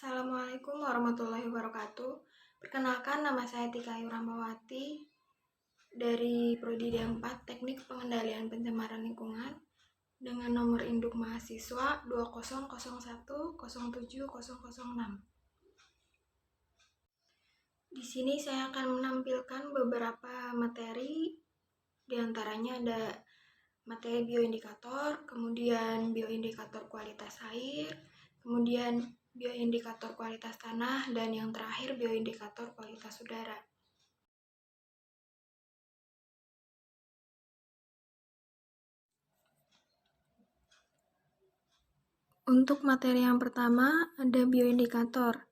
Assalamualaikum warahmatullahi wabarakatuh. Perkenalkan, nama saya Tika Ayu Rahmawati dari Prodi D4 Teknik Pengendalian Pencemaran Lingkungan dengan nomor induk mahasiswa 2001070006. Di sini saya akan menampilkan beberapa materi, diantaranya ada materi bioindikator, kemudian bioindikator kualitas air, kemudian bioindikator kualitas tanah, dan yang terakhir bioindikator kualitas udara. Untuk materi yang pertama ada bioindikator.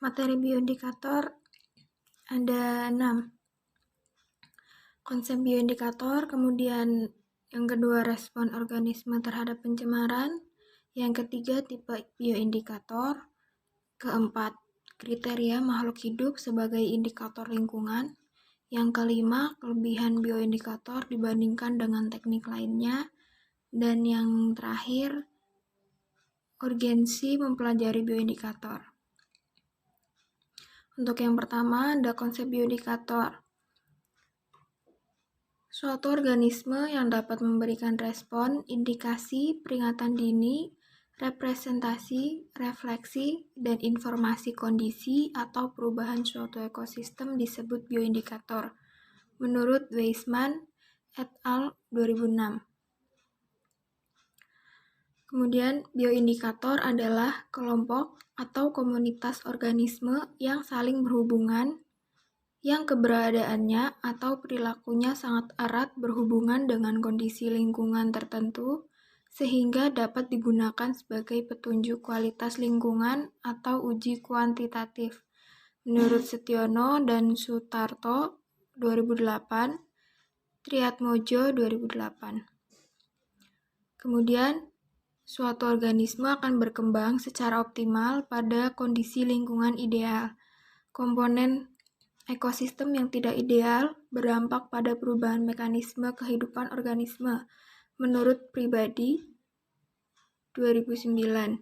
Materi bioindikator ada 6. Konsep bioindikator, kemudian yang kedua respon organisme terhadap pencemaran, yang ketiga tipe bioindikator, keempat kriteria makhluk hidup sebagai indikator lingkungan, yang kelima kelebihan bioindikator dibandingkan dengan teknik lainnya, dan yang terakhir urgensi mempelajari bioindikator. Untuk yang pertama ada konsep bioindikator. Suatu organisme yang dapat memberikan respon, indikasi, peringatan dini, representasi, refleksi, dan informasi kondisi atau perubahan suatu ekosistem disebut bioindikator, menurut Weisman et al. 2006. Kemudian, bioindikator adalah kelompok atau komunitas organisme yang saling berhubungan, yang keberadaannya atau perilakunya sangat erat berhubungan dengan kondisi lingkungan tertentu, sehingga dapat digunakan sebagai petunjuk kualitas lingkungan atau uji kuantitatif. Menurut Setiono dan Sutarto 2008, Triatmojo 2008. Kemudian, suatu organisme akan berkembang secara optimal pada kondisi lingkungan ideal. Komponen ekosistem yang tidak ideal berdampak pada perubahan mekanisme kehidupan organisme, menurut Pribadi 2009.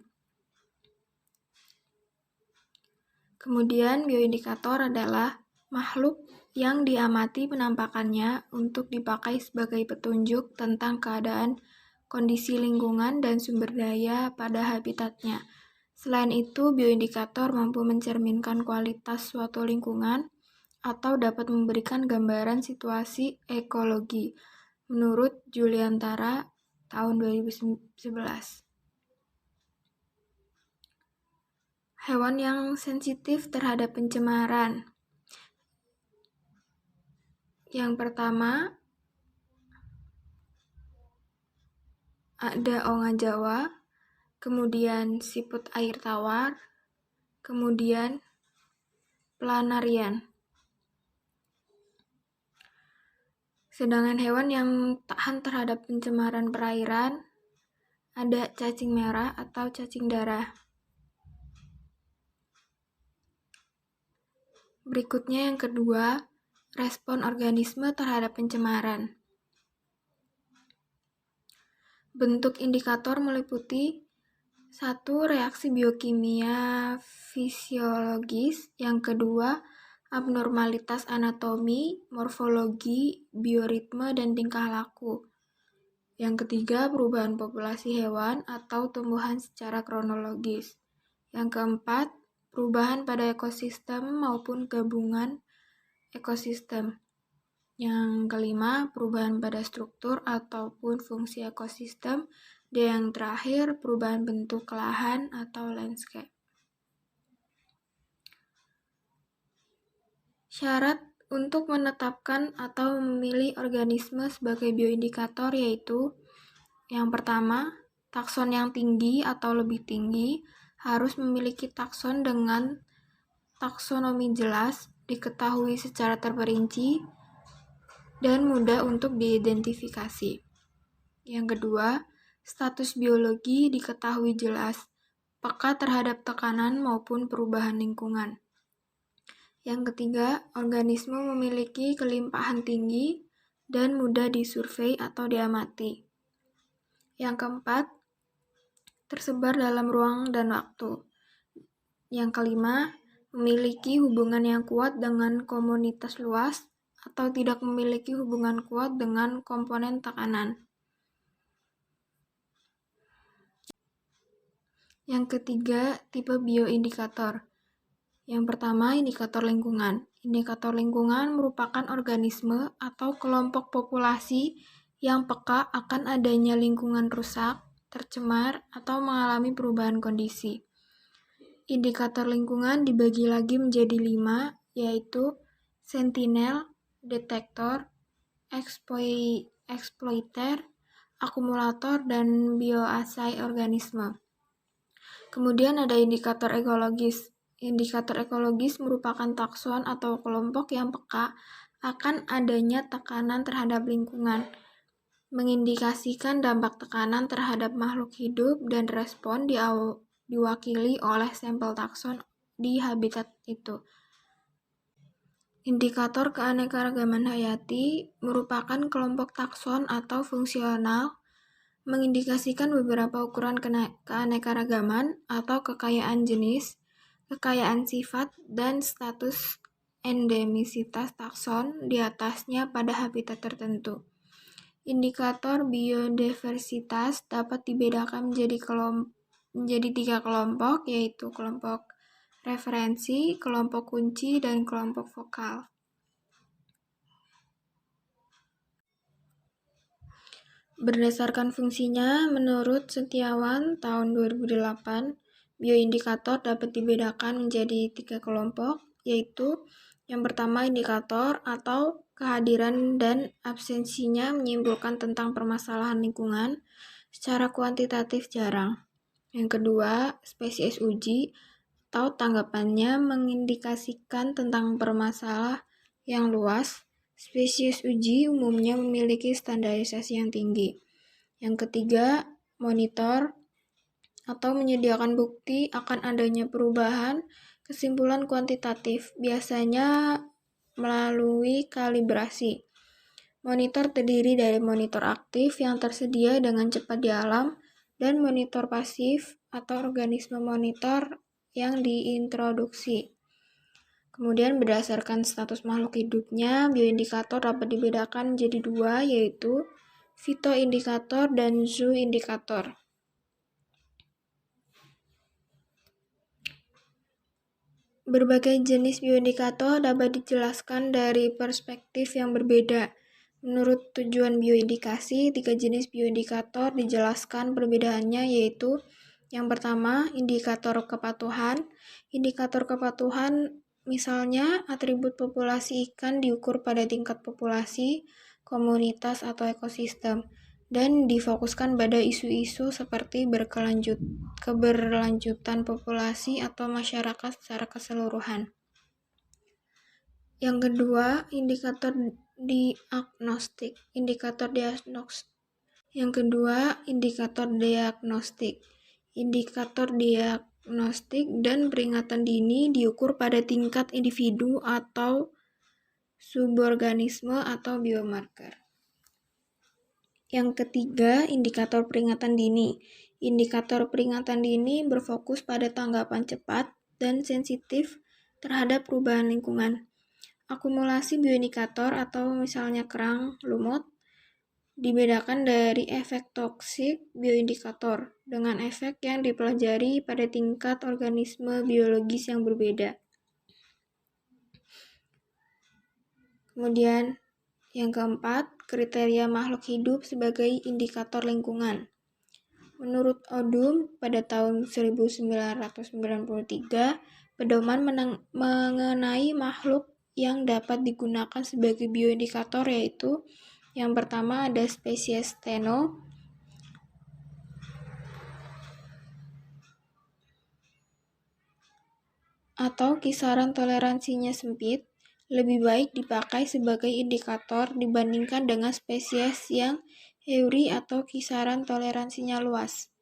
Kemudian, bioindikator adalah makhluk yang diamati penampakannya untuk dipakai sebagai petunjuk tentang keadaan kondisi lingkungan dan sumber daya pada habitatnya. Selain itu, bioindikator mampu mencerminkan kualitas suatu lingkungan atau dapat memberikan gambaran situasi ekologi, menurut Juliantara tahun 2011. Hewan yang sensitif terhadap pencemaran. Yang pertama ada onga Jawa, kemudian siput air tawar, kemudian planarian. Sedangkan hewan yang tahan terhadap pencemaran perairan ada cacing merah atau cacing darah. Berikutnya yang kedua, respon organisme terhadap pencemaran. Bentuk indikator meliputi 1. Reaksi biokimia fisiologis, yang kedua abnormalitas anatomi, morfologi, bioritme, dan tingkah laku. Yang ketiga, perubahan populasi hewan atau tumbuhan secara kronologis. Yang keempat, perubahan pada ekosistem maupun gabungan ekosistem. Yang kelima, perubahan pada struktur ataupun fungsi ekosistem. Dan yang terakhir, perubahan bentuk lahan atau landscape. Syarat untuk menetapkan atau memilih organisme sebagai bioindikator yaitu yang pertama, takson yang tinggi atau lebih tinggi harus memiliki takson dengan taksonomi jelas, diketahui secara terperinci, dan mudah untuk diidentifikasi. Yang kedua, status biologi diketahui jelas, peka terhadap tekanan maupun perubahan lingkungan. Yang ketiga, organisme memiliki kelimpahan tinggi dan mudah disurvei atau diamati. Yang keempat, tersebar dalam ruang dan waktu. Yang kelima, memiliki hubungan yang kuat dengan komunitas luas atau tidak memiliki hubungan kuat dengan komponen tekanan. Yang ketiga, tipe bioindikator. Yang pertama, indikator lingkungan. Indikator lingkungan merupakan organisme atau kelompok populasi yang peka akan adanya lingkungan rusak, tercemar, atau mengalami perubahan kondisi. Indikator lingkungan dibagi lagi menjadi 5, yaitu sentinel, detektor, exploiter, akumulator, dan bioassay organisme. Kemudian ada indikator ekologis. Indikator ekologis merupakan takson atau kelompok yang peka akan adanya tekanan terhadap lingkungan, mengindikasikan dampak tekanan terhadap makhluk hidup dan respon diwakili oleh sampel takson di habitat itu. Indikator keanekaragaman hayati merupakan kelompok takson atau fungsional mengindikasikan beberapa ukuran keanekaragaman atau kekayaan jenis, kekayaan sifat, dan status endemisitas takson di atasnya pada habitat tertentu. Indikator biodiversitas dapat dibedakan menjadi 3 kelompok, yaitu kelompok referensi, kelompok kunci, dan kelompok vokal. Berdasarkan fungsinya, menurut Setiawan tahun 2008, bioindikator dapat dibedakan menjadi 3 kelompok, yaitu yang pertama indikator atau kehadiran dan absensinya menyimpulkan tentang permasalahan lingkungan secara kuantitatif jarang. Yang kedua, spesies uji atau tanggapannya mengindikasikan tentang permasalahan yang luas. Spesies uji umumnya memiliki standarisasi yang tinggi. Yang ketiga, monitor atau menyediakan bukti akan adanya perubahan kesimpulan kuantitatif, biasanya melalui kalibrasi. Monitor terdiri dari monitor aktif yang tersedia dengan cepat di alam dan monitor pasif atau organisme monitor yang diintroduksi. Kemudian berdasarkan status makhluk hidupnya, bioindikator dapat dibedakan menjadi 2, yaitu fitoindikator dan zooindikator. Berbagai jenis bioindikator dapat dijelaskan dari perspektif yang berbeda. Menurut tujuan bioindikasi, 3 jenis bioindikator dijelaskan perbedaannya, yaitu yang pertama, indikator kepatuhan. Indikator kepatuhan misalnya atribut populasi ikan diukur pada tingkat populasi, komunitas, atau ekosistem, dan difokuskan pada isu-isu seperti keberlanjutan populasi atau masyarakat secara keseluruhan. Yang kedua, indikator diagnostik. Indikator diagnostik dan peringatan dini diukur pada tingkat individu atau suborganisme atau biomarker. Yang ketiga, indikator peringatan dini. Indikator peringatan dini berfokus pada tanggapan cepat dan sensitif terhadap perubahan lingkungan. Akumulasi bioindikator atau misalnya kerang lumut dibedakan dari efek toksik bioindikator dengan efek yang dipelajari pada tingkat organisme biologis yang berbeda. Kemudian yang keempat, kriteria makhluk hidup sebagai indikator lingkungan. Menurut Odum pada tahun 1993, pedoman mengenai makhluk yang dapat digunakan sebagai bioindikator yaitu yang pertama ada spesies Teno, atau kisaran toleransinya sempit, lebih baik dipakai sebagai indikator dibandingkan dengan spesies yang euri atau kisaran toleransinya luas.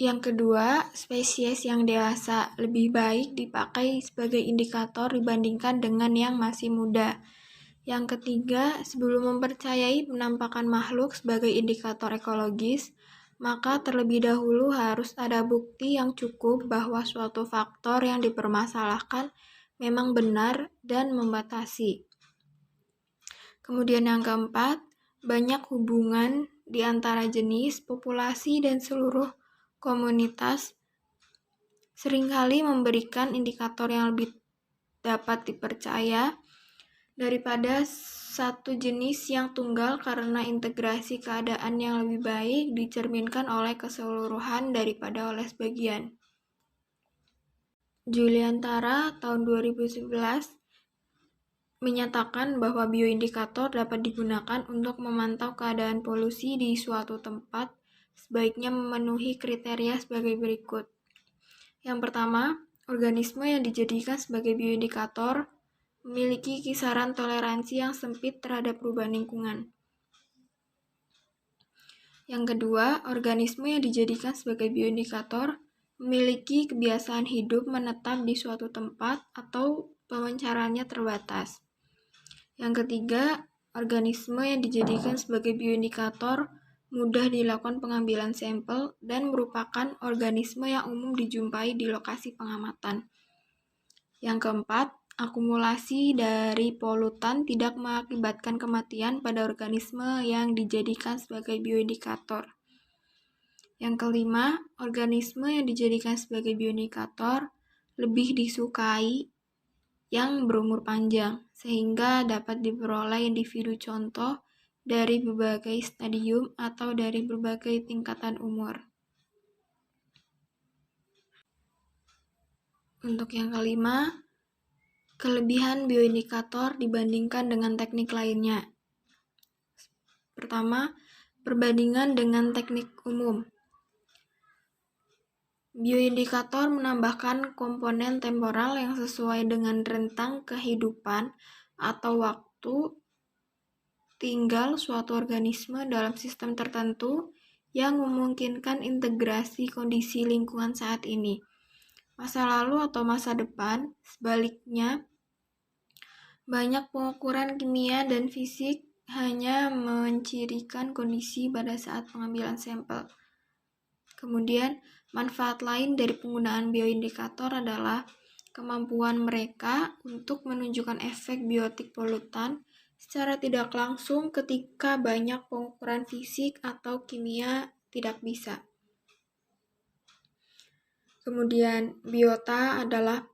Yang kedua, spesies yang dewasa lebih baik dipakai sebagai indikator dibandingkan dengan yang masih muda. Yang ketiga, sebelum mempercayai penampakan makhluk sebagai indikator ekologis, maka terlebih dahulu harus ada bukti yang cukup bahwa suatu faktor yang dipermasalahkan memang benar dan membatasi. Kemudian yang keempat, banyak hubungan di antara jenis, populasi, dan seluruh komunitas seringkali memberikan indikator yang lebih dapat dipercaya daripada satu jenis yang tunggal karena integrasi keadaan yang lebih baik dicerminkan oleh keseluruhan daripada oleh sebagian. Juliantara tahun 2011 menyatakan bahwa bioindikator dapat digunakan untuk memantau keadaan polusi di suatu tempat sebaiknya memenuhi kriteria sebagai berikut. Yang pertama, organisme yang dijadikan sebagai bioindikator memiliki kisaran toleransi yang sempit terhadap perubahan lingkungan. Yang kedua, organisme yang dijadikan sebagai bioindikator memiliki kebiasaan hidup menetap di suatu tempat atau pemancarannya terbatas. Yang ketiga, organisme yang dijadikan sebagai bioindikator mudah dilakukan pengambilan sampel dan merupakan organisme yang umum dijumpai di lokasi pengamatan. Yang keempat, akumulasi dari polutan tidak mengakibatkan kematian pada organisme yang dijadikan sebagai bioindikator. Yang kelima, organisme yang dijadikan sebagai bioindikator lebih disukai yang berumur panjang, sehingga dapat diperoleh individu contoh dari berbagai stadium atau dari berbagai tingkatan umur. Untuk yang kelima, kelebihan bioindikator dibandingkan dengan teknik lainnya. Pertama, perbandingan dengan teknik umum. Bioindikator menambahkan komponen temporal yang sesuai dengan rentang kehidupan atau waktu tinggal suatu organisme dalam sistem tertentu yang memungkinkan integrasi kondisi lingkungan saat ini, masa lalu atau masa depan. Sebaliknya, banyak pengukuran kimia dan fisik hanya mencirikan kondisi pada saat pengambilan sampel. Kemudian, manfaat lain dari penggunaan bioindikator adalah kemampuan mereka untuk menunjukkan efek biotik polutan secara tidak langsung ketika banyak pengukuran fisik atau kimia tidak bisa. Kemudian, biota adalah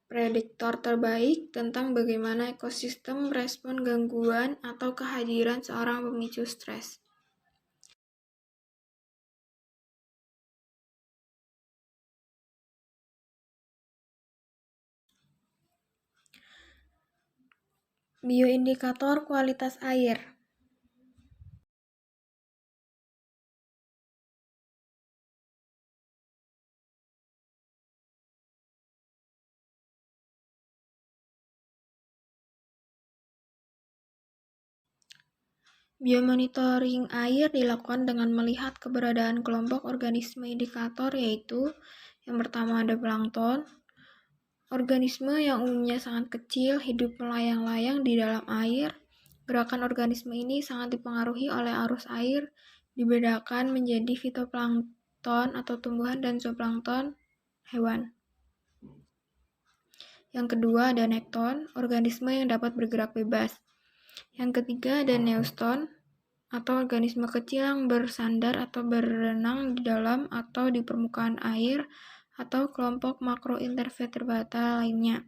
prediktor terbaik tentang bagaimana ekosistem merespon gangguan atau kehadiran seorang pemicu stres. Bioindikator kualitas air. Biomonitoring air dilakukan dengan melihat keberadaan kelompok organisme indikator, yaitu yang pertama ada plankton, organisme yang umumnya sangat kecil, hidup melayang-layang di dalam air. Gerakan organisme ini sangat dipengaruhi oleh arus air, dibedakan menjadi fitoplankton atau tumbuhan dan zooplankton, hewan. Yang kedua ada nekton, organisme yang dapat bergerak bebas. Yang ketiga ada neuston, atau organisme kecil yang bersandar atau berenang di dalam atau di permukaan air, atau kelompok makroinvertebrata lainnya.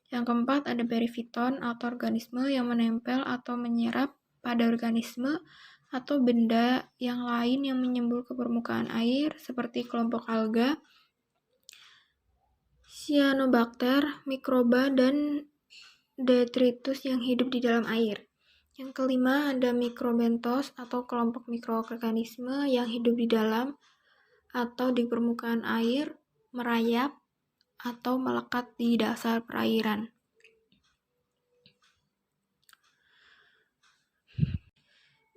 Yang keempat ada perifiton, atau organisme yang menempel atau menyerap pada organisme atau benda yang lain yang menyembul ke permukaan air, seperti kelompok alga, cyanobacter, mikroba, dan detritus yang hidup di dalam air. Yang kelima ada mikrobentos atau kelompok mikroorganisme yang hidup di dalam atau di permukaan air, merayap atau melekat di dasar perairan.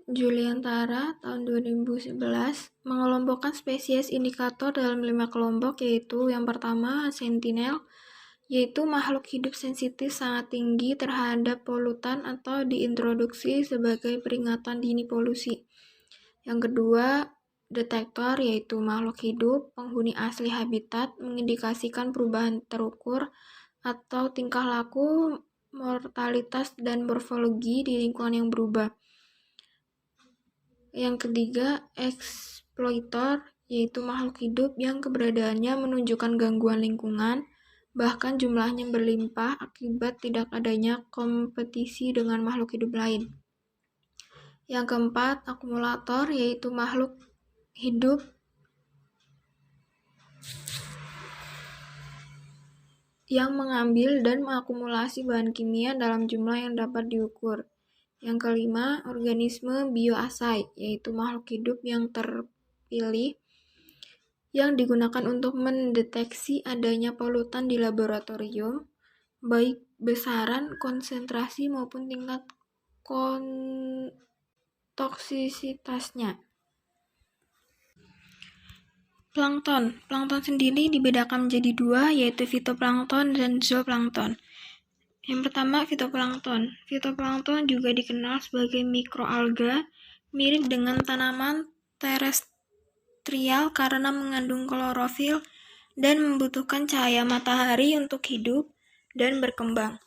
Juliantara tahun 2011 mengelompokkan spesies indikator dalam 5 kelompok, yaitu yang pertama sentinel, yaitu makhluk hidup sensitif sangat tinggi terhadap polutan atau diintroduksi sebagai peringatan dini polusi. Yang kedua, detektor, yaitu makhluk hidup penghuni asli habitat mengindikasikan perubahan terukur atau tingkah laku, mortalitas, dan morfologi di lingkungan yang berubah. Yang ketiga, eksploitor, yaitu makhluk hidup yang keberadaannya menunjukkan gangguan lingkungan, bahkan jumlahnya berlimpah akibat tidak adanya kompetisi dengan makhluk hidup lain. Yang keempat, akumulator, yaitu makhluk hidup yang mengambil dan mengakumulasi bahan kimia dalam jumlah yang dapat diukur. Yang kelima, organisme bioasai, yaitu makhluk hidup yang terpilih yang digunakan untuk mendeteksi adanya polutan di laboratorium, baik besaran, konsentrasi, maupun tingkat toksisitasnya. Plankton. Plankton sendiri dibedakan menjadi dua, yaitu fitoplankton dan zooplankton. Yang pertama, fitoplankton. Fitoplankton juga dikenal sebagai mikroalga, mirip dengan tanaman terestrial karena mengandung klorofil dan membutuhkan cahaya matahari untuk hidup dan berkembang.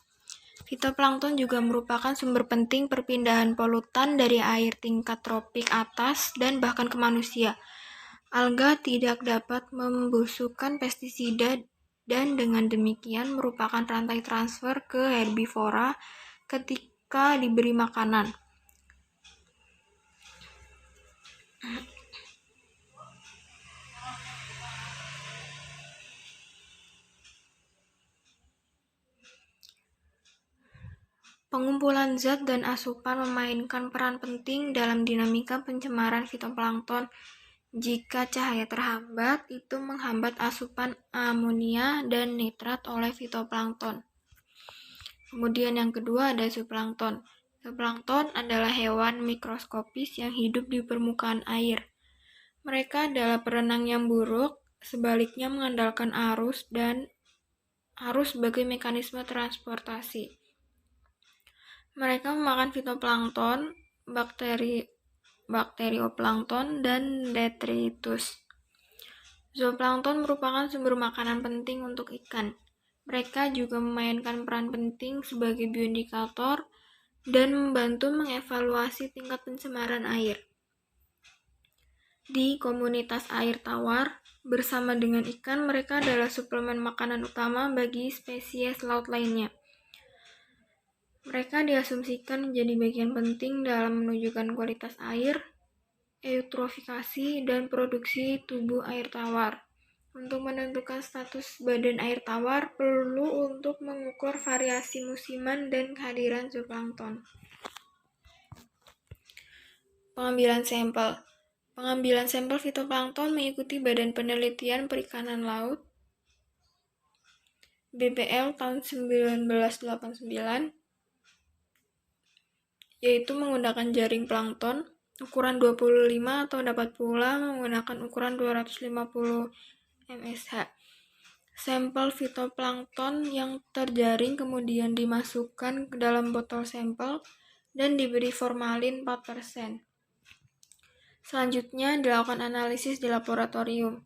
Fitoplankton juga merupakan sumber penting perpindahan polutan dari air tingkat tropik atas dan bahkan ke manusia. Alga tidak dapat membusukkan pestisida dan dengan demikian merupakan rantai transfer ke herbivora ketika diberi makanan. Pengumpulan zat dan asupan memainkan peran penting dalam dinamika pencemaran fitoplankton. Jika cahaya terhambat, itu menghambat asupan amonia dan nitrat oleh fitoplankton. Kemudian yang kedua ada zooplankton. Zooplankton adalah hewan mikroskopis yang hidup di permukaan air. Mereka adalah perenang yang buruk, sebaliknya mengandalkan arus sebagai mekanisme transportasi. Mereka memakan fitoplankton, bakterioplankton, dan detritus. Zooplankton merupakan sumber makanan penting untuk ikan. Mereka juga memainkan peran penting sebagai bioindikator dan membantu mengevaluasi tingkat pencemaran air. Di komunitas air tawar, bersama dengan ikan, mereka adalah suplemen makanan utama bagi spesies laut lainnya. Mereka diasumsikan menjadi bagian penting dalam menunjukkan kualitas air, eutrofikasi, dan produksi tubuh air tawar. Untuk menentukan status badan air tawar, perlu untuk mengukur variasi musiman dan kehadiran zooplankton. Pengambilan sampel. Pengambilan sampel fitoplankton mengikuti Badan Penelitian Perikanan Laut (BPL) tahun 1989, yaitu menggunakan jaring plankton ukuran 25 atau dapat pula menggunakan ukuran 250 mSh. Sampel fitoplankton yang terjaring kemudian dimasukkan ke dalam botol sampel dan diberi formalin 4%. Selanjutnya dilakukan analisis di laboratorium.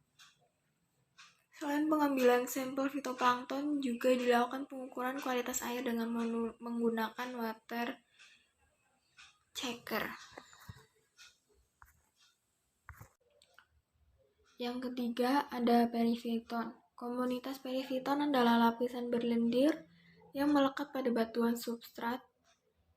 Selain pengambilan sampel fitoplankton, juga dilakukan pengukuran kualitas air dengan menggunakan water checker. Yang ketiga ada perifiton. Komunitas perifiton adalah lapisan berlendir yang melekat pada batuan substrat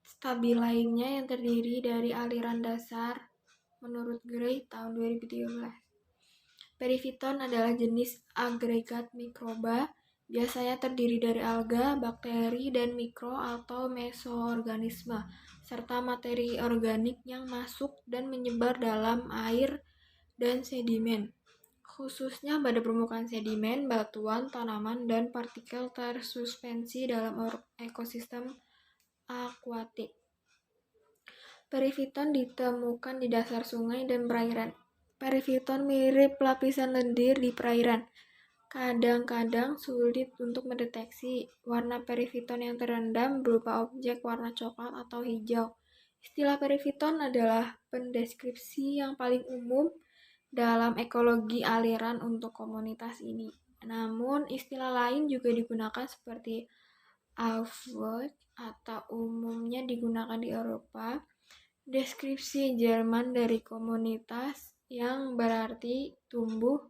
stabil lainnya yang terdiri dari aliran dasar menurut Gray tahun 2013. Perifiton adalah jenis agregat mikroba, biasanya terdiri dari alga, bakteri, dan mikro atau mesoorganisme, serta materi organik yang masuk dan menyebar dalam air dan sedimen, khususnya pada permukaan sedimen, batuan, tanaman, dan partikel tersuspensi dalam ekosistem akuatik. Perifiton ditemukan di dasar sungai dan perairan. Perifiton mirip lapisan lendir di perairan. Kadang-kadang sulit untuk mendeteksi warna perifiton yang terendam berupa objek warna coklat atau hijau. Istilah perifiton adalah pendeskripsi yang paling umum dalam ekologi aliran untuk komunitas ini. Namun, istilah lain juga digunakan seperti Aufwuchs atau umumnya digunakan di Eropa, deskripsi Jerman dari komunitas yang berarti tumbuh,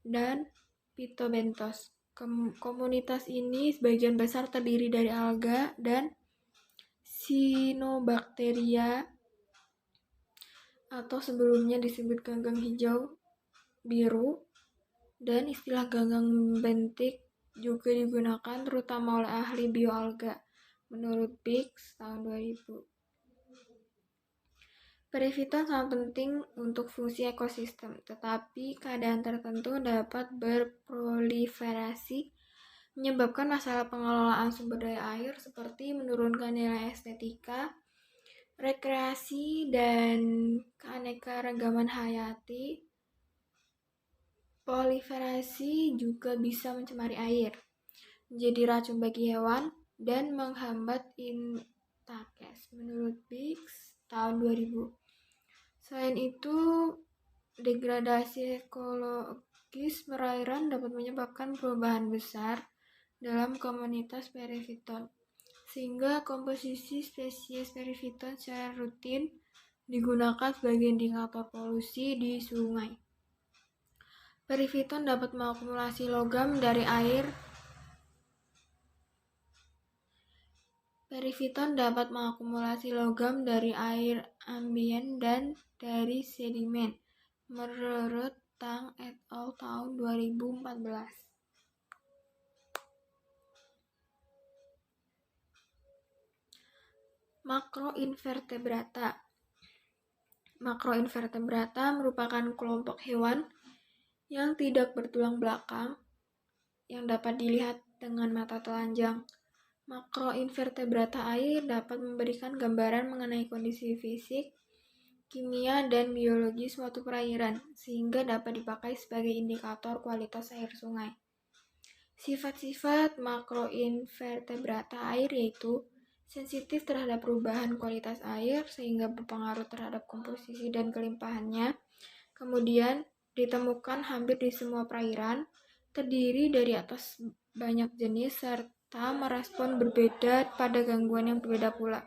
dan Phytobenthos. Komunitas ini sebagian besar terdiri dari alga dan Cyanobacteria atau sebelumnya disebut ganggang hijau biru, dan istilah ganggang bentik juga digunakan terutama oleh ahli bioalga menurut Biggs tahun 2000. Perifiton sangat penting untuk fungsi ekosistem, tetapi keadaan tertentu dapat berproliferasi menyebabkan masalah pengelolaan sumber daya air seperti menurunkan nilai estetika, rekreasi, dan keanekaragaman hayati. Proliferasi juga bisa mencemari air, menjadi racun bagi hewan, dan menghambat intakes menurut Biggs tahun 2000. Selain itu, degradasi ekologis perairan dapat menyebabkan perubahan besar dalam komunitas perifiton, sehingga komposisi spesies perifiton secara rutin digunakan sebagai indikator polusi di sungai. Perifiton dapat mengakumulasi logam dari air. Perifiton dapat mengakumulasi logam dari air ambien dan dari sedimen, menurut Tang et al. Tahun 2014. Makroinvertebrata. Makroinvertebrata merupakan kelompok hewan yang tidak bertulang belakang yang dapat dilihat dengan mata telanjang. Makroinvertebrata air dapat memberikan gambaran mengenai kondisi fisik, kimia, dan biologi suatu perairan, sehingga dapat dipakai sebagai indikator kualitas air sungai. Sifat-sifat makroinvertebrata air yaitu sensitif terhadap perubahan kualitas air sehingga berpengaruh terhadap komposisi dan kelimpahannya. Kemudian ditemukan hampir di semua perairan, terdiri dari atas banyak jenis serta merespon berbeda pada gangguan yang berbeda pula.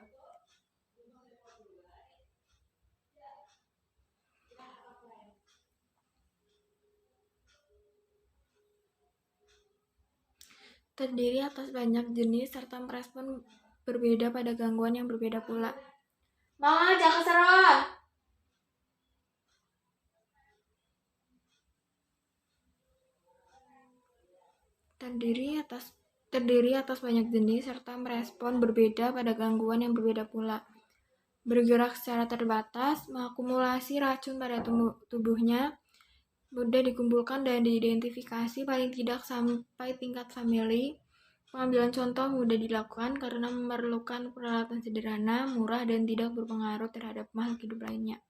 Terdiri atas banyak jenis serta merespon berbeda pada gangguan yang berbeda pula. Mama, jangan keseron. Terdiri atas banyak jenis serta merespon berbeda pada gangguan yang berbeda pula. Bergerak secara terbatas, mengakumulasi racun pada tubuhnya, mudah dikumpulkan dan diidentifikasi paling tidak sampai tingkat famili. Pengambilan contoh mudah dilakukan karena memerlukan peralatan sederhana, murah, dan tidak berpengaruh terhadap makhluk hidup lainnya.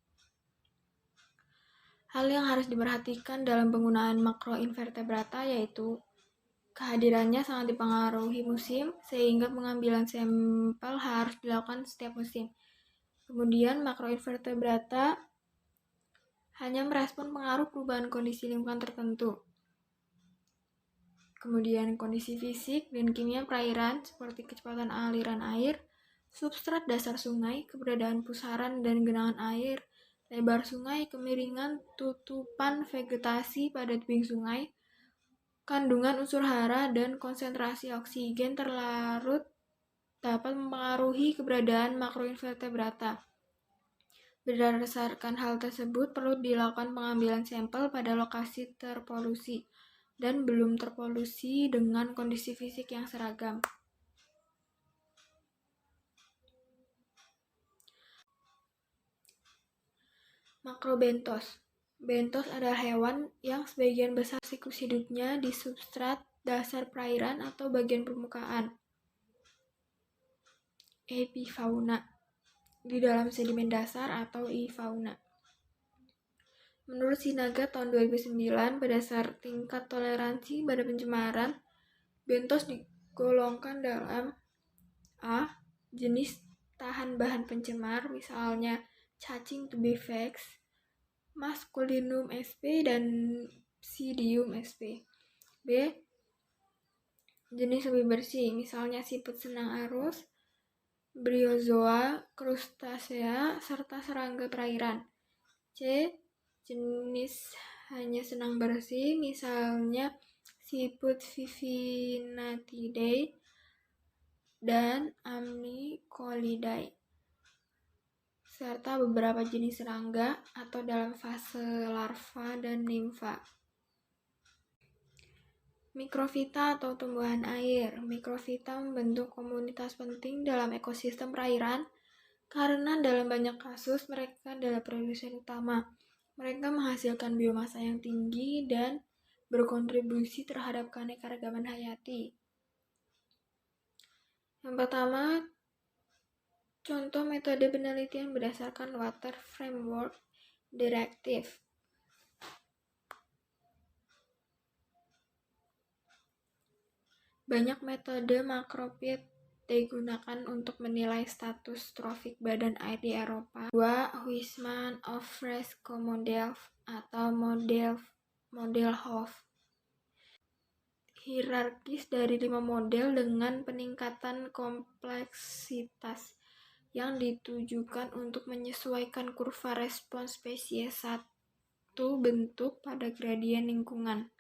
Hal yang harus diperhatikan dalam penggunaan makroinvertebrata yaitu kehadirannya sangat dipengaruhi musim, sehingga pengambilan sampel harus dilakukan setiap musim. Kemudian makroinvertebrata hanya merespon pengaruh perubahan kondisi lingkungan tertentu. Kemudian kondisi fisik dan kimia perairan seperti kecepatan aliran air, substrat dasar sungai, keberadaan pusaran dan genangan air, lebar sungai, kemiringan tutupan vegetasi pada tebing sungai, kandungan unsur hara, dan konsentrasi oksigen terlarut dapat mempengaruhi keberadaan makroinvertebrata. Berdasarkan hal tersebut, perlu dilakukan pengambilan sampel pada lokasi terpolusi dan belum terpolusi dengan kondisi fisik yang seragam. Makrobenthos. Benthos adalah hewan yang sebagian besar siklus hidupnya di substrat dasar perairan atau bagian permukaan. Epifauna. di dalam sedimen dasar atau e-fauna. Menurut Sinaga tahun 2009, berdasar tingkat toleransi pada pencemaran, bentos digolongkan dalam A. Jenis tahan bahan pencemar, misalnya cacing tubifax, Masculinum sp, dan Psidium sp. B. Jenis lebih bersih, misalnya siput senang arus, Bryozoa, Crustacea, serta serangga perairan. C. Jenis hanya senang bersih, misalnya siput Vivinatidae dan Amnicolidae, serta beberapa jenis serangga atau dalam fase larva dan nimfa. Mikrofita atau tumbuhan air. Mikrofita membentuk komunitas penting dalam ekosistem perairan karena dalam banyak kasus mereka adalah produsen utama. Mereka menghasilkan biomasa yang tinggi dan berkontribusi terhadap keanekaragaman hayati. Yang pertama, contoh metode penelitian berdasarkan Water Framework Directive. Banyak metode makrofit digunakan untuk menilai status trofik badan air di Eropa. 2. Huisman-Of-Fresco model atau model Hof. Hierarkis dari 5 model dengan peningkatan kompleksitas yang ditujukan untuk menyesuaikan kurva respons spesies satu bentuk pada gradien lingkungan.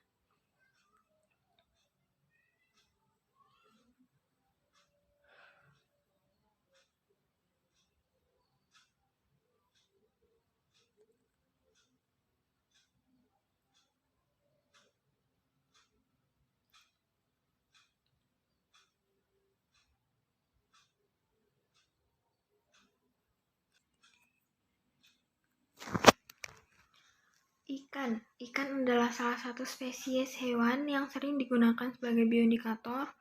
Ikan adalah salah satu spesies hewan yang sering digunakan sebagai bioindikator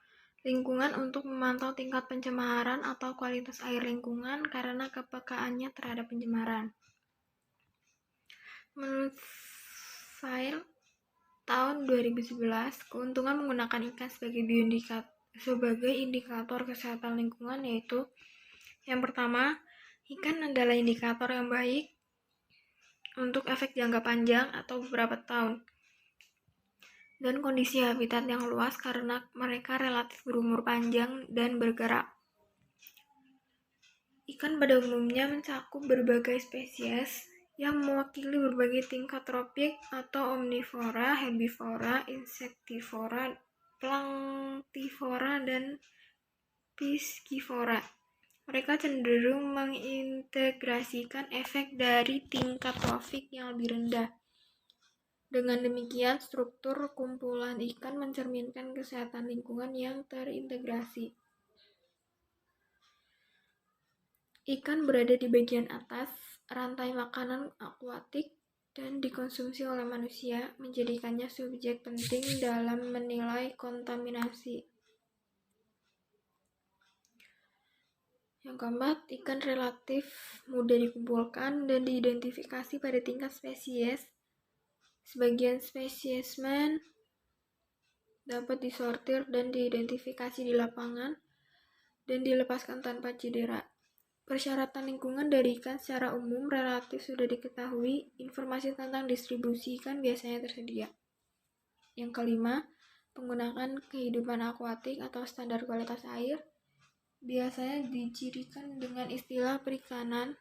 lingkungan untuk memantau tingkat pencemaran atau kualitas air lingkungan karena kepekaannya terhadap pencemaran. Menurut file tahun 2011, keuntungan menggunakan ikan sebagai indikator kesehatan lingkungan yaitu: yang pertama, ikan adalah indikator yang baik untuk efek jangka panjang atau beberapa tahun dan kondisi habitat yang luas karena mereka relatif berumur panjang dan bergerak. Ikan pada umumnya mencakup berbagai spesies yang mewakili berbagai tingkat tropik atau omnivora, herbivora, insektivora, planktivora, dan piscivora. Mereka cenderung mengintegrasikan efek dari tingkat trofik yang lebih rendah. Dengan demikian, struktur kumpulan ikan mencerminkan kesehatan lingkungan yang terintegrasi. Ikan berada di bagian atas rantai makanan akuatik dan dikonsumsi oleh manusia, menjadikannya subjek penting dalam menilai kontaminasi. Yang keempat, ikan relatif mudah dikumpulkan dan diidentifikasi pada tingkat spesies. Sebagian spesiesmen dapat disortir dan diidentifikasi di lapangan dan dilepaskan tanpa cedera. Persyaratan lingkungan dari ikan secara umum relatif sudah diketahui. Informasi tentang distribusi ikan biasanya tersedia. Yang kelima, penggunaan kehidupan akuatik atau standar kualitas air biasanya dicirikan dengan istilah perikanan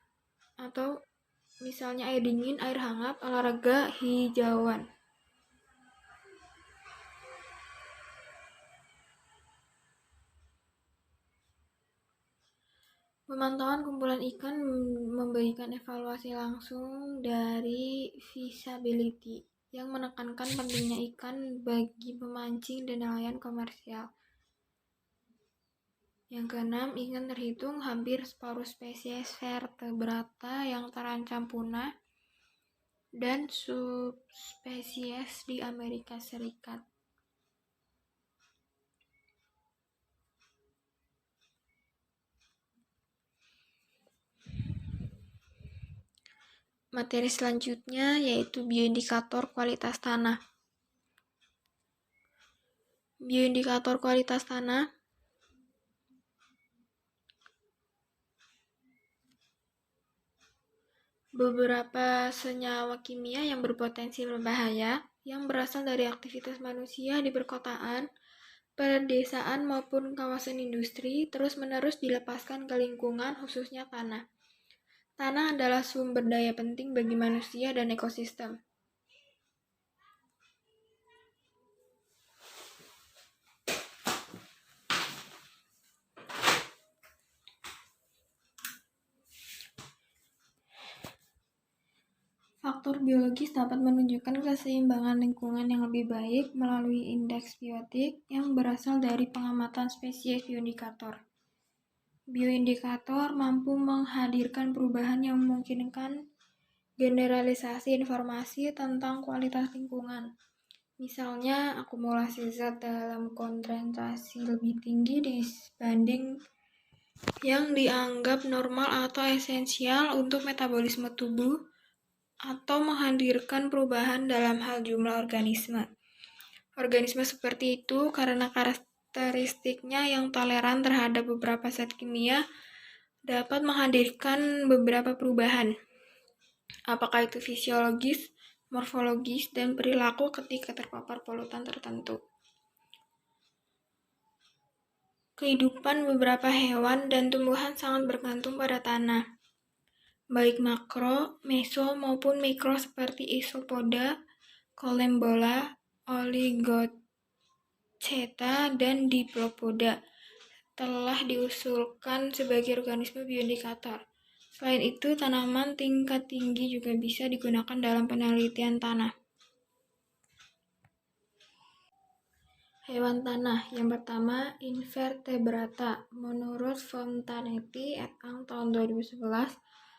atau misalnya air dingin, air hangat, olahraga, hijauan. Pemantauan kumpulan ikan memberikan evaluasi langsung dari feasibility yang menekankan pentingnya ikan bagi pemancing dan nelayan komersial. Yang keenam, ikan terhitung hampir separuh spesies vertebrata yang terancam punah dan subspesies di Amerika Serikat. Materi selanjutnya yaitu bioindikator kualitas tanah. Bioindikator kualitas tanah beberapa senyawa kimia yang berpotensi berbahaya yang berasal dari aktivitas manusia di perkotaan, pedesaan maupun kawasan industri terus-menerus dilepaskan ke lingkungan, khususnya tanah. Tanah adalah sumber daya penting bagi manusia dan ekosistem. Faktor biologis dapat menunjukkan keseimbangan lingkungan yang lebih baik melalui indeks biotik yang berasal dari pengamatan spesies bioindikator. Bioindikator mampu menghadirkan perubahan yang memungkinkan generalisasi informasi tentang kualitas lingkungan. Misalnya, akumulasi zat dalam konsentrasi lebih tinggi dibanding yang dianggap normal atau esensial untuk metabolisme tubuh, atau menghadirkan perubahan dalam hal jumlah organisme. Organisme seperti itu karena karakteristiknya yang toleran terhadap beberapa zat kimia dapat menghadirkan beberapa perubahan, apakah itu fisiologis, morfologis, dan perilaku ketika terpapar polutan tertentu. Kehidupan beberapa hewan dan tumbuhan sangat bergantung pada tanah, baik makro, meso, maupun mikro seperti isopoda, Collembola, Oligoceta, dan Diplopoda telah diusulkan sebagai organisme bioindikator. Selain itu, tanaman tingkat tinggi juga bisa digunakan dalam penelitian tanah. Hewan tanah yang pertama, invertebrata. Menurut Fontanetti et al. Tahun 2011,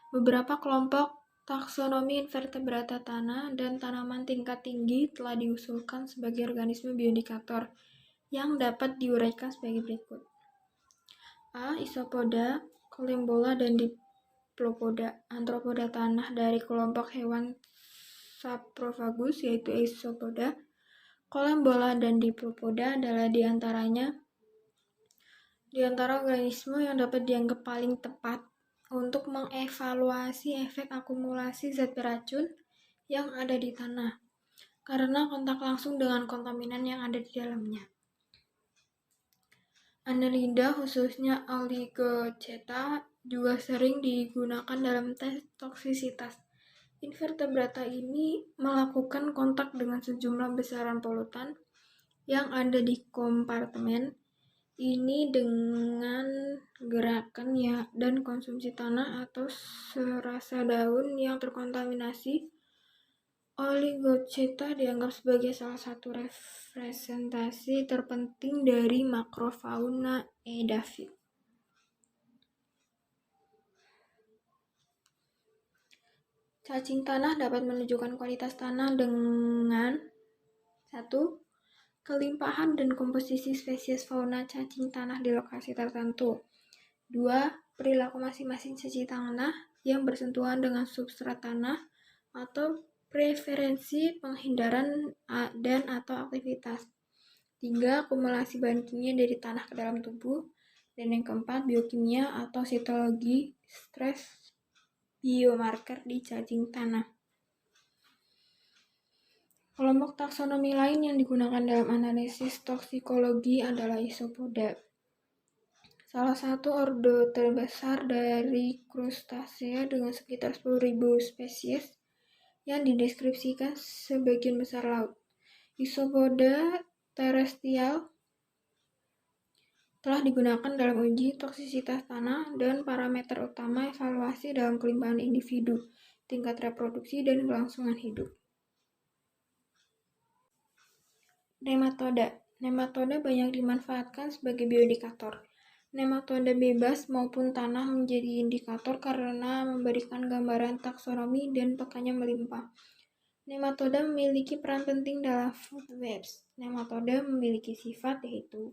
beberapa kelompok taksonomi invertebrata tanah dan tanaman tingkat tinggi telah diusulkan sebagai organisme bioindikator yang dapat diuraikan sebagai berikut. A. Isopoda, Collembola, dan Diplopoda. Antropoda tanah dari kelompok hewan Saprofagus yaitu Isopoda, Collembola, dan Diplopoda adalah di antara organisme yang dapat dianggap paling tepat untuk mengevaluasi efek akumulasi zat beracun yang ada di tanah karena kontak langsung dengan kontaminan yang ada di dalamnya. Annelida, khususnya Oligoceta, juga sering digunakan dalam tes toksisitas. Invertebrata ini melakukan kontak dengan sejumlah besaran polutan yang ada di kompartemen ini dengan gerakan dan konsumsi tanah atau serasa daun yang terkontaminasi. Oligoceta dianggap sebagai salah satu representasi terpenting dari makrofauna edafit. Cacing tanah dapat menunjukkan kualitas tanah dengan 1. Kelimpahan dan komposisi spesies fauna cacing tanah di lokasi tertentu. 2. Perilaku masing-masing cacing tanah yang bersentuhan dengan substrat tanah atau preferensi penghindaran dan atau aktivitas. 3. Akumulasi bahan kimia dari tanah ke dalam tubuh. Dan yang keempat, biokimia atau sitologi stres biomarker di cacing tanah. Kelompok taksonomi lain yang digunakan dalam analisis toksikologi adalah Isopoda. Salah satu ordo terbesar dari krustasea dengan sekitar 10.000 spesies yang dideskripsikan sebagian besar laut. Isopoda terrestrial telah digunakan dalam uji toksisitas tanah dan parameter utama evaluasi dalam kelimpahan individu, tingkat reproduksi, dan kelangsungan hidup. Nematoda. Nematoda banyak dimanfaatkan sebagai bioindikator. Nematoda bebas maupun tanah menjadi indikator karena memberikan gambaran taksonomi dan pekannya melimpah. Nematoda memiliki peran penting dalam food webs. Nematoda memiliki sifat yaitu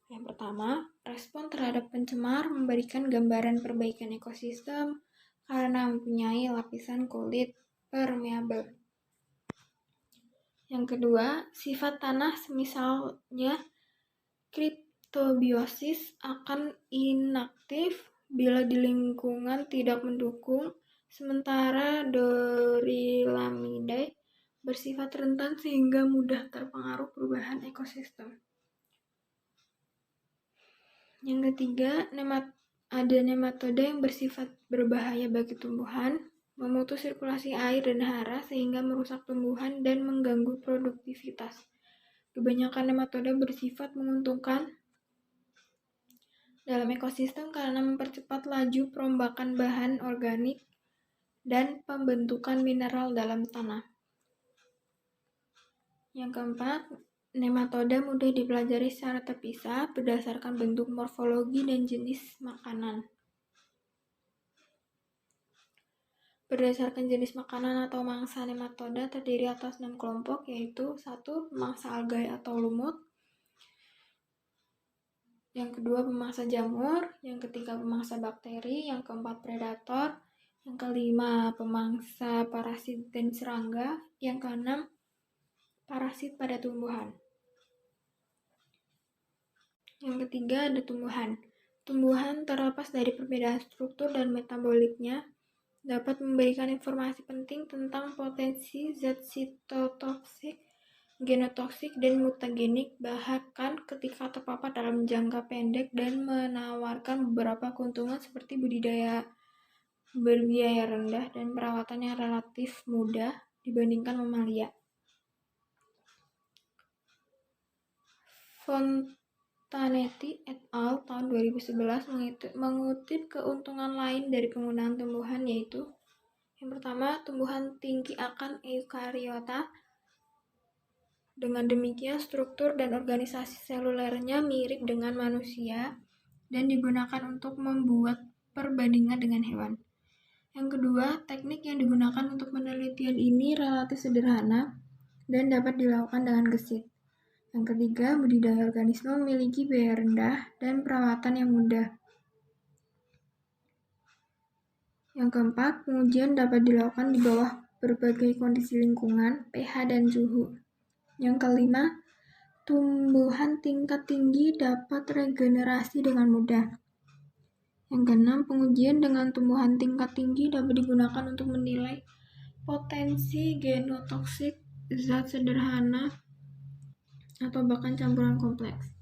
yang pertama, respon terhadap pencemar, memberikan gambaran perbaikan ekosistem karena mempunyai lapisan kulit permeabel. Yang kedua, sifat tanah semisalnya kriptobiosis akan inaktif bila di lingkungan tidak mendukung, sementara Dorilamidae bersifat rentan sehingga mudah terpengaruh perubahan ekosistem. Yang ketiga, ada nematoda yang bersifat berbahaya bagi tumbuhan, memutus sirkulasi air dan hara sehingga merusak tumbuhan dan mengganggu produktivitas. Kebanyakan nematoda bersifat menguntungkan dalam ekosistem karena mempercepat laju perombakan bahan organik dan pembentukan mineral dalam tanah. Yang keempat, nematoda mudah dipelajari secara terpisah berdasarkan bentuk morfologi dan jenis makanan. Berdasarkan jenis makanan atau mangsa nematoda terdiri atas 6 kelompok, yaitu 1. Pemangsa algae atau lumut, yang kedua pemangsa jamur, yang ketiga pemangsa bakteri, yang keempat predator, yang kelima pemangsa parasit dan serangga, yang keenam parasit pada tumbuhan. Yang ketiga ada tumbuhan. Tumbuhan terlepas dari perbedaan struktur dan metaboliknya dapat memberikan informasi penting tentang potensi zat sitotoksik, genotoksik, dan mutagenik bahkan ketika terpapar dalam jangka pendek dan menawarkan beberapa keuntungan seperti budidaya berbiaya rendah dan perawatan yang relatif mudah dibandingkan mamalia. Fontanetti et al. Tahun 2011 mengutip keuntungan lain dari penggunaan tumbuhan, yaitu yang pertama, tumbuhan tinggi akan eukariota. Dengan demikian, struktur dan organisasi selulernya mirip dengan manusia dan digunakan untuk membuat perbandingan dengan hewan. Yang kedua, teknik yang digunakan untuk penelitian ini relatif sederhana dan dapat dilakukan dengan gesit. Yang ketiga, budidaya organisme memiliki biaya rendah dan perawatan yang mudah. Yang keempat, pengujian dapat dilakukan di bawah berbagai kondisi lingkungan, pH, dan suhu. Yang kelima, tumbuhan tingkat tinggi dapat regenerasi dengan mudah. Yang keenam, pengujian dengan tumbuhan tingkat tinggi dapat digunakan untuk menilai potensi genotoksik, zat sederhana, atau bahkan campuran kompleks.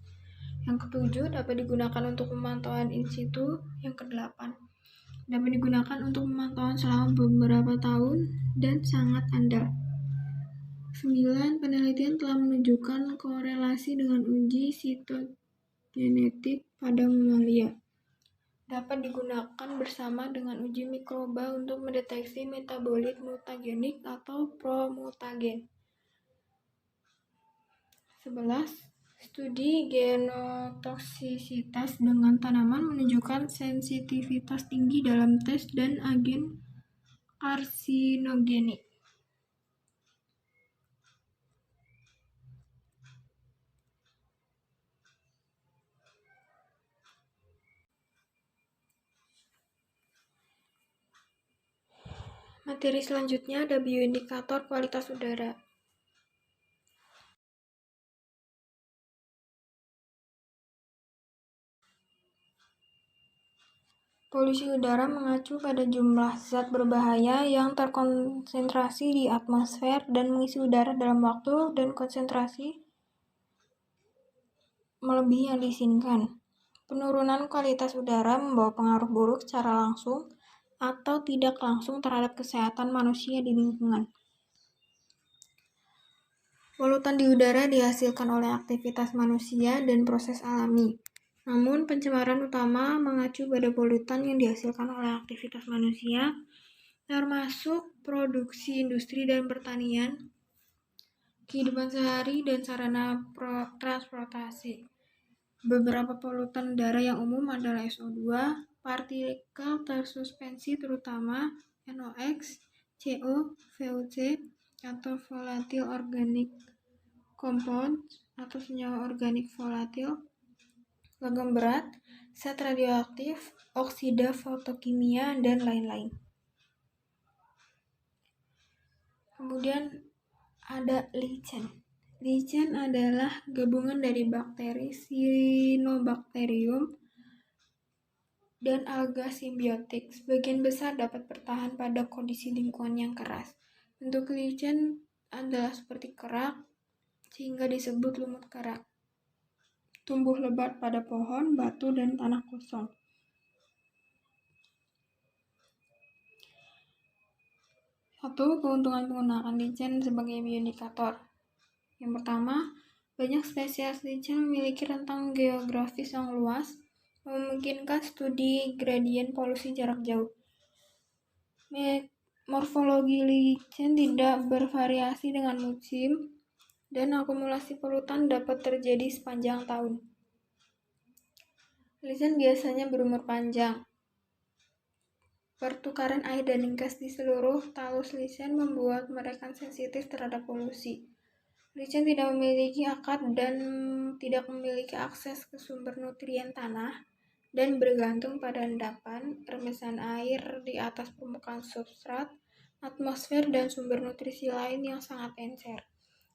Yang ketujuh, dapat digunakan untuk pemantauan in situ. Yang kedelapan, dapat digunakan untuk pemantauan selama beberapa tahun dan sangat andal. 9. Penelitian telah menunjukkan korelasi dengan uji sitogenetik pada mamalia. Dapat digunakan bersama dengan uji mikroba untuk mendeteksi metabolit mutagenik atau promutagen. 11. Studi genotoksisitas dengan tanaman menunjukkan sensitivitas tinggi dalam tes dan agen karsinogenik. Materi selanjutnya ada bioindikator kualitas udara. Polusi udara mengacu pada jumlah zat berbahaya yang terkonsentrasi di atmosfer dan mengisi udara dalam waktu dan konsentrasi melebihi yang diizinkan. Penurunan kualitas udara membawa pengaruh buruk secara langsung atau tidak langsung terhadap kesehatan manusia di lingkungan. Polutan di udara dihasilkan oleh aktivitas manusia dan proses alami. Namun, pencemaran utama mengacu pada polutan yang dihasilkan oleh aktivitas manusia, termasuk produksi industri dan pertanian, kehidupan sehari, dan sarana transportasi. Beberapa polutan udara yang umum adalah SO2, partikel tersuspensi terutama NOx, CO, VOC, atau volatile organic compounds atau senyawa organik volatil, logam berat, zat radioaktif, oksida fotokimia, dan lain-lain. Kemudian ada lichen. Lichen adalah gabungan dari bakteri Cyanobacterium dan alga simbiotik. Sebagian besar dapat bertahan pada kondisi lingkungan yang keras. Bentuk lichen adalah seperti kerak, sehingga disebut lumut kerak. Tumbuh lebat pada pohon, batu, dan tanah kosong. Satu, keuntungan menggunakan lichen sebagai bioindikator. Yang pertama, banyak spesies lichen memiliki rentang geografis yang luas, memungkinkan studi gradien polusi jarak jauh. Morfologi lichen tidak bervariasi dengan musim, dan akumulasi polutan dapat terjadi sepanjang tahun. Lichen biasanya berumur panjang. Pertukaran air dan gas di seluruh talus lichen membuat mereka sensitif terhadap polusi. Lichen tidak memiliki akar dan tidak memiliki akses ke sumber nutrien tanah dan bergantung pada endapan, rembesan air di atas permukaan substrat, atmosfer, dan sumber nutrisi lain yang sangat encer.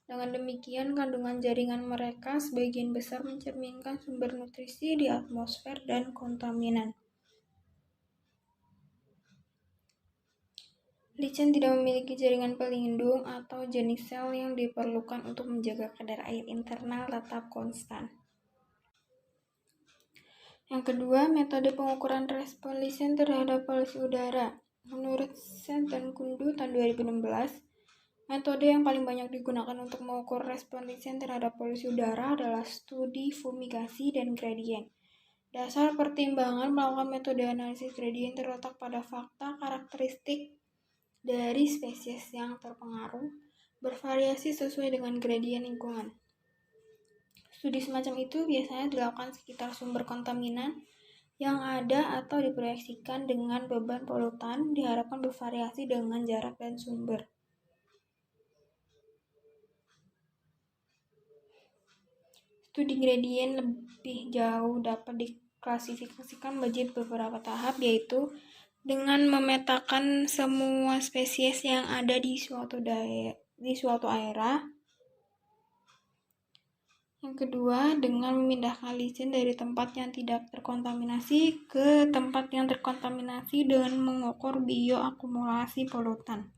Dengan demikian, kandungan jaringan mereka sebagian besar mencerminkan sumber nutrisi di atmosfer dan kontaminan. Lichen tidak memiliki jaringan pelindung atau jenis sel yang diperlukan untuk menjaga kadar air internal tetap konstan. Yang kedua, metode pengukuran respon lichen terhadap polusi udara. Menurut Sen dan Kundu tahun 2016, metode yang paling banyak digunakan untuk mengukur respon lichen terhadap polusi udara adalah studi fumigasi dan gradien. Dasar pertimbangan melakukan metode analisis gradien terletak pada fakta karakteristik dari spesies yang terpengaruh bervariasi sesuai dengan gradien lingkungan. Studi semacam itu biasanya dilakukan sekitar sumber kontaminan yang ada atau diproyeksikan dengan beban polutan diharapkan bervariasi dengan jarak dan sumber. Studi gradien lebih jauh dapat diklasifikasikan menjadi beberapa tahap, yaitu dengan memetakan semua spesies yang ada di suatu area. Yang kedua, dengan memindahkan lichen dari tempat yang tidak terkontaminasi ke tempat yang terkontaminasi dengan mengukur bioakumulasi polutan.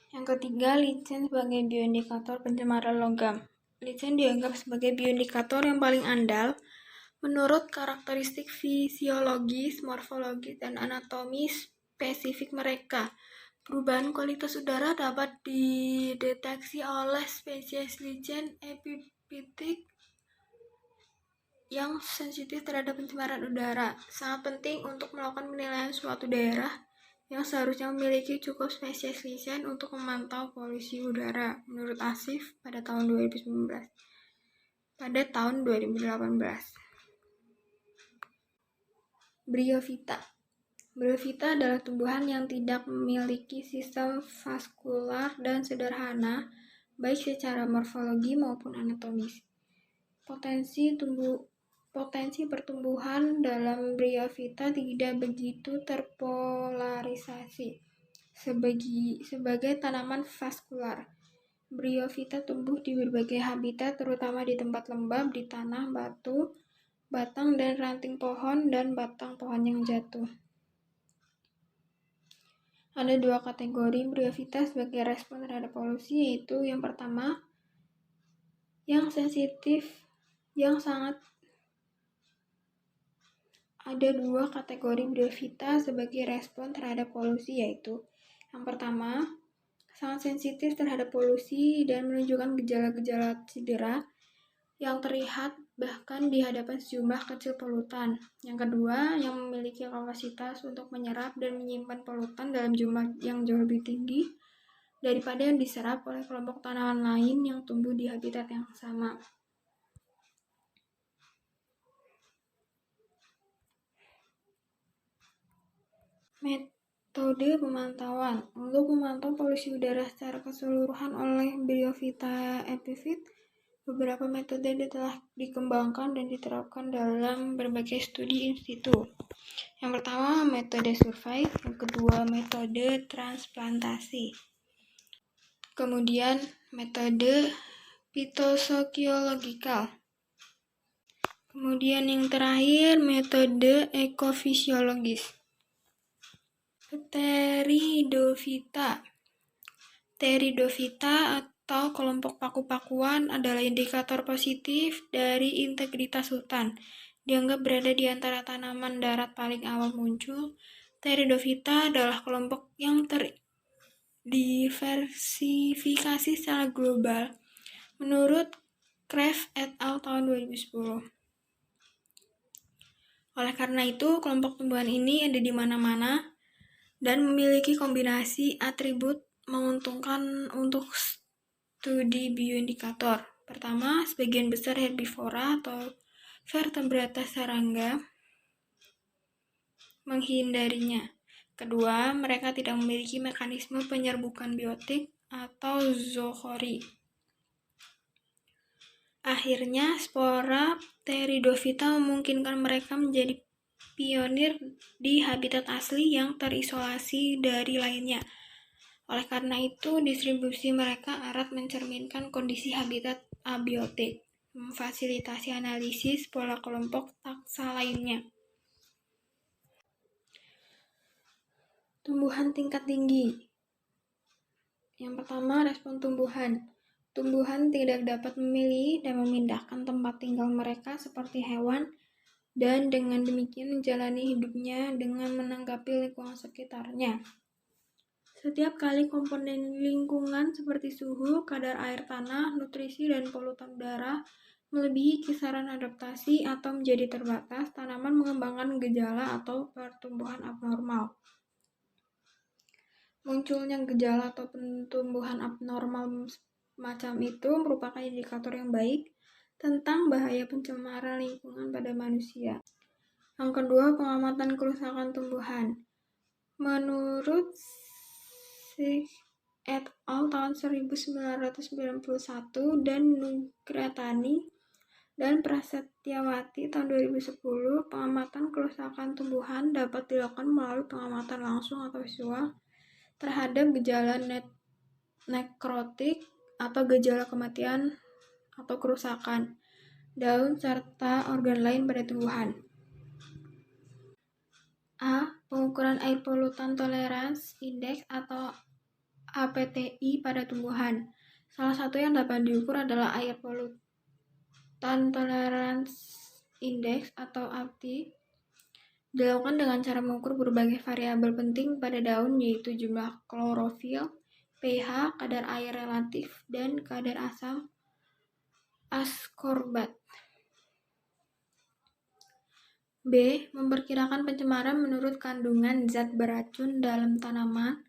Yang ketiga, lichen sebagai bioindikator pencemaran logam. Lichen dianggap sebagai bioindikator yang paling andal menurut karakteristik fisiologis, morfologis, dan anatomis spesifik mereka. Perubahan kualitas udara dapat dideteksi oleh spesies lichen epifytik yang sensitif terhadap pencemaran udara. Sangat penting untuk melakukan penilaian suatu daerah yang seharusnya memiliki cukup spesies lichen untuk memantau polusi udara, menurut Asif pada tahun 2019. Pada tahun 2018. Bryophyta. Bryophyta adalah tumbuhan yang tidak memiliki sistem vaskular dan sederhana, baik secara morfologi maupun anatomis. Potensi pertumbuhan dalam Bryophyta tidak begitu terpolarisasi sebagai tanaman vaskular. Bryophyta tumbuh di berbagai habitat, terutama di tempat lembab, di tanah, batu, batang dan ranting pohon, dan batang pohon yang jatuh. Ada dua kategori Bryophyta sebagai respon terhadap polusi, yaitu yang pertama, yang sensitif, Ada dua kategori Bryophyta sebagai respon terhadap polusi, yaitu yang pertama, sangat sensitif terhadap polusi dan menunjukkan gejala-gejala cedera yang terlihat bahkan di hadapan sejumlah kecil polutan. Yang kedua, yang memiliki kapasitas untuk menyerap dan menyimpan polutan dalam jumlah yang jauh lebih tinggi daripada yang diserap oleh kelompok tanaman lain yang tumbuh di habitat yang sama. Metode pemantauan. Untuk memantau polusi udara secara keseluruhan oleh Bryophyta epiphyt, beberapa metode telah dikembangkan dan diterapkan dalam berbagai studi in situ. Yang pertama, metode survei. Yang kedua, metode transplantasi. Kemudian, metode fitososiologikal. Kemudian yang terakhir, metode ekofisiologis. Pteridophyta. Pteridophyta atau kelompok paku-pakuan adalah indikator positif dari integritas hutan. Dianggap berada di antara tanaman darat paling awal muncul. Pteridophyta adalah kelompok yang terdiversifikasi secara global menurut Kraft et al. Tahun 2010. Oleh karena itu, kelompok tumbuhan ini ada di mana-mana dan memiliki kombinasi atribut menguntungkan untuk studi bioindikator. Pertama, sebagian besar herbivora atau vertebrata serangga menghindarinya. Kedua, mereka tidak memiliki mekanisme penyerbukan biotik atau zooxori. Akhirnya, spora Pteridophyta memungkinkan mereka menjadi pionir di habitat asli yang terisolasi dari lainnya. Oleh karena itu, distribusi mereka erat mencerminkan kondisi habitat abiotik, memfasilitasi analisis pola kelompok taksa lainnya. Tumbuhan tingkat tinggi. Yang pertama, respon tumbuhan. Tumbuhan tidak dapat memilih dan memindahkan tempat tinggal mereka seperti hewan, dan dengan demikian menjalani hidupnya dengan menanggapi lingkungan sekitarnya. Setiap kali komponen lingkungan seperti suhu, kadar air tanah, nutrisi, dan polutan udara melebihi kisaran adaptasi atau menjadi terbatas, tanaman mengembangkan gejala atau pertumbuhan abnormal. Munculnya gejala atau pertumbuhan abnormal macam itu merupakan indikator yang baik tentang bahaya pencemaran lingkungan pada manusia. Yang kedua, pengamatan kerusakan tumbuhan. Menurut Sig et al. Tahun 1991 dan Nugratani dan Prasetyawati tahun 2010, pengamatan kerusakan tumbuhan dapat dilakukan melalui pengamatan langsung atau visual terhadap gejala nekrotik atau gejala kematian atau kerusakan daun serta organ lain pada tumbuhan. A. Pengukuran Air Pollutant Tolerance Index atau APTI pada tumbuhan. Salah satu yang dapat diukur adalah Air Pollutant Tolerance Index atau APTI. Dilakukan dengan cara mengukur berbagai variabel penting pada daun, yaitu jumlah klorofil, pH, kadar air relatif, dan kadar asam askorbat. B. Memperkirakan pencemaran menurut kandungan zat beracun dalam tanaman.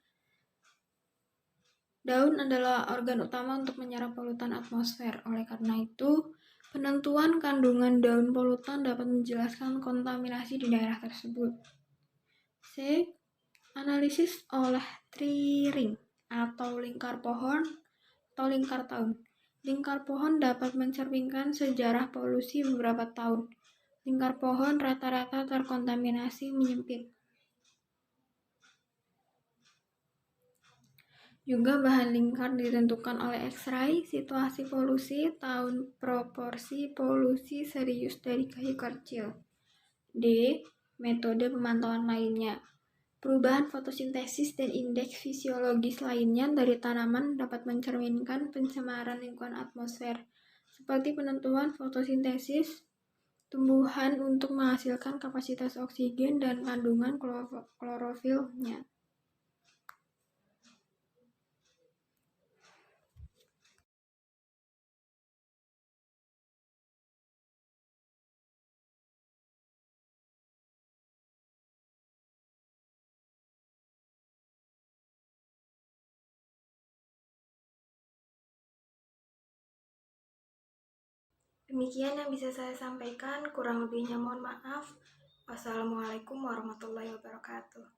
Daun adalah organ utama untuk menyerap polutan atmosfer. Oleh karena itu, penentuan kandungan daun polutan dapat menjelaskan kontaminasi di daerah tersebut. C. Analisis oleh tree ring atau lingkar pohon atau lingkar tahun. Lingkar pohon dapat mencerminkan sejarah polusi beberapa tahun. Lingkar pohon rata-rata terkontaminasi menyempit. Juga bahan lingkar ditentukan oleh X-ray, situasi polusi, tahun proporsi polusi serius dari kayu kecil. D. Metode pemantauan lainnya. Perubahan fotosintesis dan indeks fisiologis lainnya dari tanaman dapat mencerminkan pencemaran lingkungan atmosfer, seperti penentuan fotosintesis tumbuhan untuk menghasilkan kapasitas oksigen dan kandungan klorofilnya. Demikian yang bisa saya sampaikan, kurang lebihnya mohon maaf. Wassalamualaikum warahmatullahi wabarakatuh.